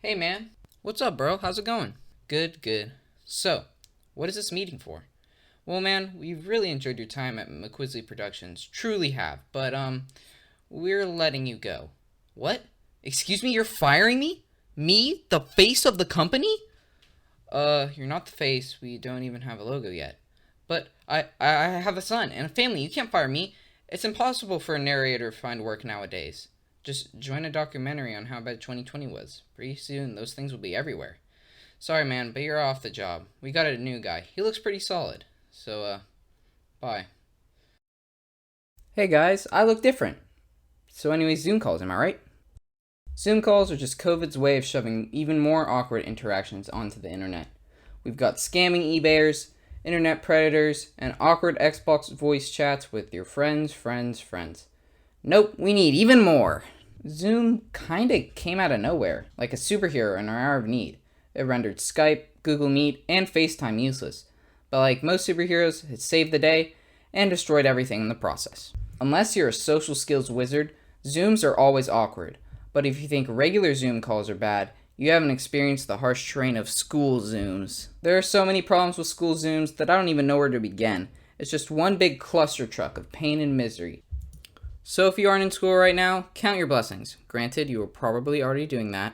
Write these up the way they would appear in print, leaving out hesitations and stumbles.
Hey man, what's up, bro? How's it going? Good, good. So, what is this meeting for? Well, man, we've really enjoyed your time at McQuisley Productions. Truly have. But, we're letting you go. What? Excuse me, you're firing me? Me? The face of the company? You're not the face. We don't even have a logo yet. But I have a son and a family. You can't fire me. It's impossible for a narrator to find work nowadays. Just join a documentary on how bad 2020 was. Pretty soon, those things will be everywhere. Sorry, man, but you're off the job. We got a new guy. He looks pretty solid. So, bye. Hey guys, I look different. So, anyway, Zoom calls, am I right? Zoom calls are just COVID's way of shoving even more awkward interactions onto the internet. We've got scamming eBayers, internet predators, and awkward Xbox voice chats with your friends. Nope, we need even more. Zoom kinda came out of nowhere, like a superhero in our hour of need. It rendered Skype, Google Meet, and FaceTime useless. But like most superheroes, it saved the day and destroyed everything in the process. Unless you're a social skills wizard, Zooms are always awkward. But if you think regular Zoom calls are bad, you haven't experienced the harsh terrain of school Zooms. There are so many problems with school Zooms that I don't even know where to begin. It's just one big cluster truck of pain and misery. So if you aren't in school right now, count your blessings. Granted, you are probably already doing that.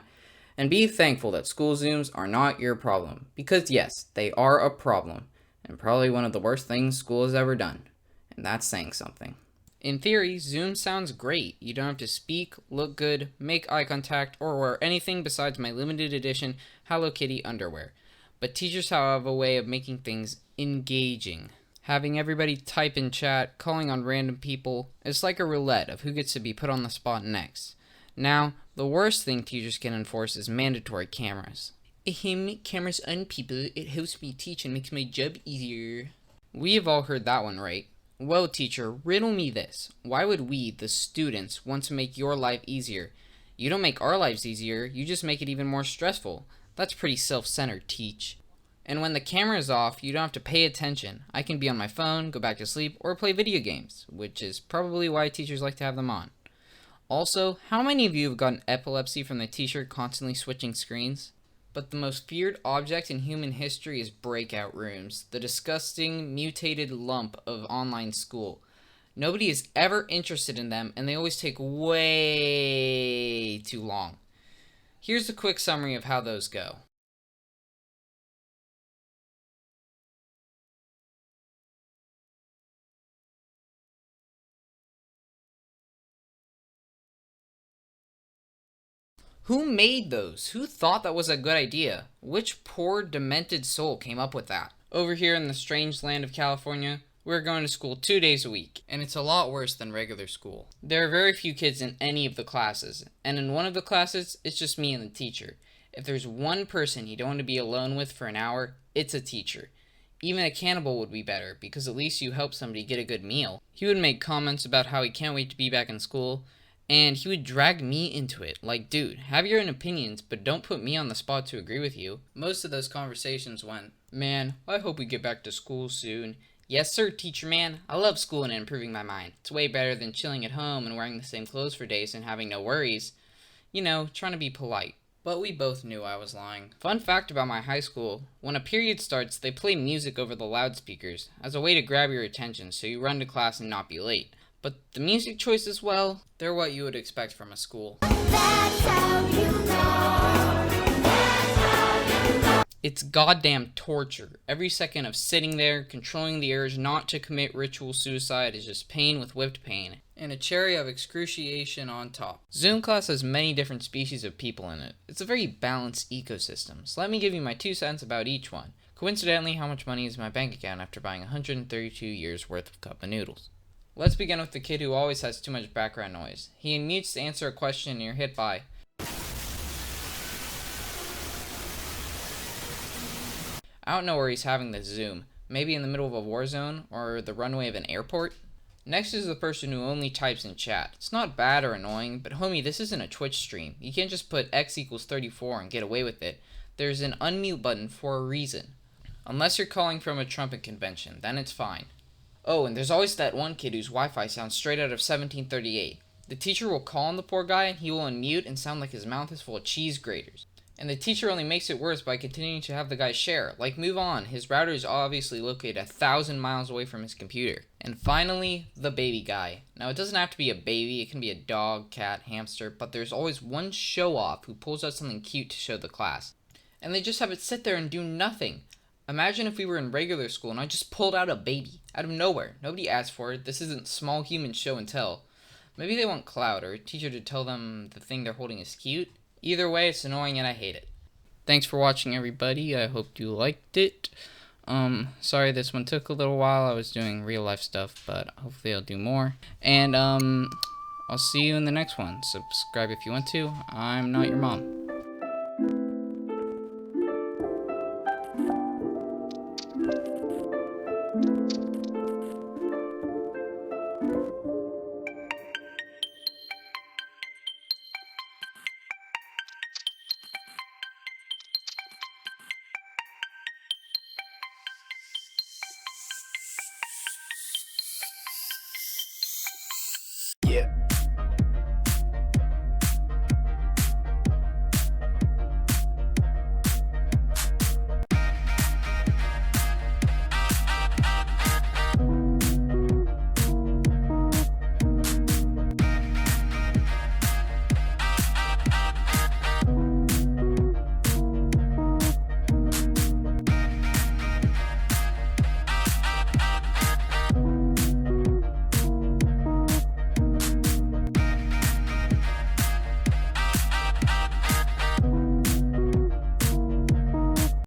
And be thankful that school Zooms are not your problem. Because yes, they are a problem. And probably one of the worst things school has ever done. And that's saying something. In theory, Zoom sounds great. You don't have to speak, look good, make eye contact, or wear anything besides my limited edition Hello Kitty underwear. But teachers have a way of making things engaging. Having everybody type in chat, calling on random people, it's like a roulette of who gets to be put on the spot next. Now, the worst thing teachers can enforce is mandatory cameras. Cameras on people, it helps me teach and makes my job easier. We've all heard that one, right? Well, teacher, riddle me this. Why would we, the students, want to make your life easier? You don't make our lives easier, you just make it even more stressful. That's pretty self-centered, teach. And when the camera is off, you don't have to pay attention. I can be on my phone, go back to sleep, or play video games, which is probably why teachers like to have them on. Also, how many of you have gotten epilepsy from the teacher constantly switching screens? But the most feared object in human history is breakout rooms, the disgusting, mutated lump of online school. Nobody is ever interested in them, and they always take way too long. Here's a quick summary of how those go. Who made those? Who thought that was a good idea? Which poor, demented soul came up with that? Over here in the strange land of California, we're going to school 2 days a week, and it's a lot worse than regular school. There are very few kids in any of the classes, and in one of the classes, it's just me and the teacher. If there's one person you don't want to be alone with for an hour, it's a teacher. Even a cannibal would be better, because at least you help somebody get a good meal. He would make comments about how he can't wait to be back in school, and he would drag me into it. Like, dude, have your own opinions, but don't put me on the spot to agree with you. Most of those conversations went, man, I hope we get back to school soon. Yes, sir, teacher man. I love school and improving my mind. It's way better than chilling at home and wearing the same clothes for days and having no worries. You know, trying to be polite. But we both knew I was lying. Fun fact about my high school, when a period starts, they play music over the loudspeakers as a way to grab your attention so you run to class and not be late. But the music choices, well, they're what you would expect from a school. That's how you know. That's how you know. It's goddamn torture. Every second of sitting there, controlling the urge not to commit ritual suicide is just pain with whipped pain. And a cherry of excruciation on top. Zoom class has many different species of people in it. It's a very balanced ecosystem, so let me give you my 2 cents about each one. Coincidentally, how much money is in my bank account after buying 132 years worth of cup of noodles? Let's begin with the kid who always has too much background noise. He unmutes to answer a question and you're hit by. I don't know where he's having this Zoom. Maybe in the middle of a war zone or the runway of an airport? Next is the person who only types in chat. It's not bad or annoying, but homie, this isn't a Twitch stream. You can't just put x equals 34 and get away with it. There's an unmute button for a reason. Unless you're calling from a trumpet convention, then it's fine. Oh, and there's always that one kid whose Wi-Fi sounds straight out of 1738. The teacher will call on the poor guy and he will unmute and sound like his mouth is full of cheese graters. And the teacher only makes it worse by continuing to have the guy share. Like, move on. His router is obviously located 1,000 miles away from his computer. And finally, the baby guy. Now, it doesn't have to be a baby. It can be a dog, cat, hamster. But there's always one show-off who pulls out something cute to show the class. And they just have it sit there and do nothing. Imagine if we were in regular school and I just pulled out a baby. Out of nowhere. Nobody asked for it. This isn't small human show and tell. Maybe they want clout or a teacher to tell them the thing they're holding is cute. Either way, it's annoying and I hate it. Thanks for watching, everybody. I hope you liked it. Sorry this one took a little while. I was doing real life stuff, but hopefully I'll do more. And I'll see you in the next one. Subscribe if you want to. I'm not your mom.